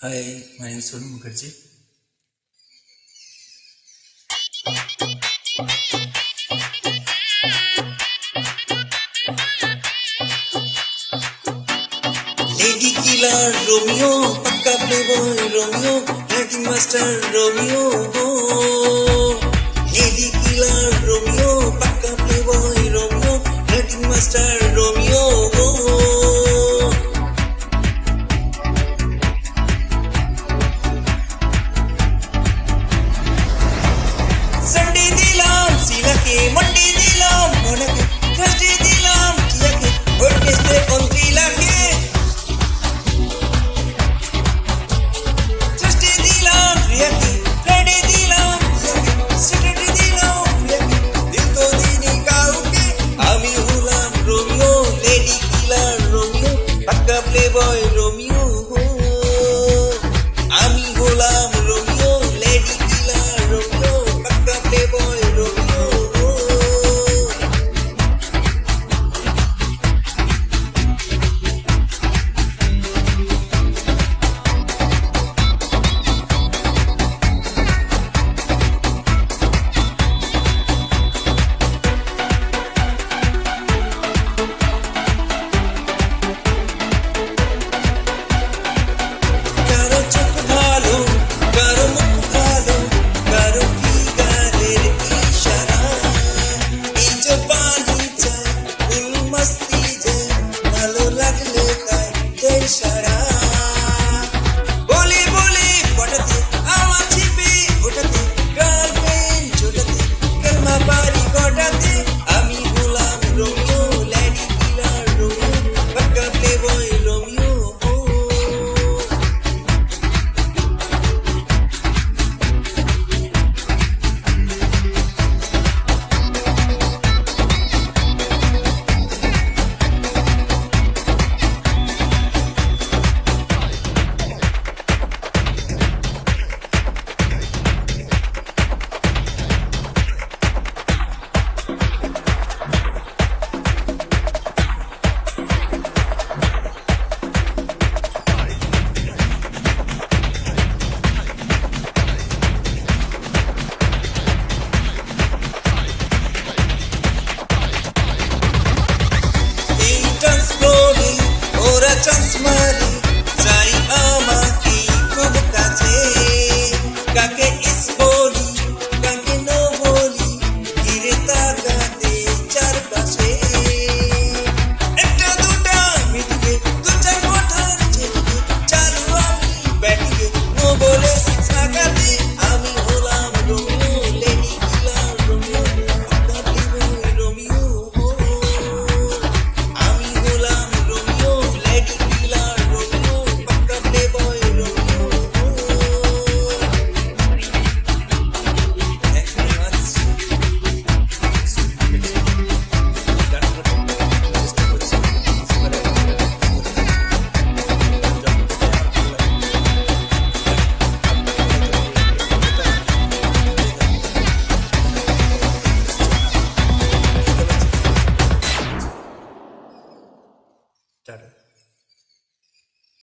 Hi, my name is Sonu Mukherjee. Lady Killer Romeo, Pakka Playboy Romeo, Writing Master Romeo. Lady Killer Romeo, Pakka Playboy Romeo, Writing Master Romeo. Sunday dilam, silake, Monday dilam, monake, Thursday dilam, kiyake, Wednesday on dilake. Thursday dilam, riyake, Friday dilam, kiyake, Saturday dilam, riyake, dil to dini kauke, ami hulam Romeo, Lady Killer Romeo, Pakka Playboy Romeo. Ami hulam Romeo, Lady Killer Romeo, Pakka Playboy Romeo. কারো চোখ ভালো, কারো মুখ ভালো, কারো কি গানের ইশারা। এই যে পানি চাই, ফুল মস্তি যায়, ভালো লাগলে তাই দেয় সারা।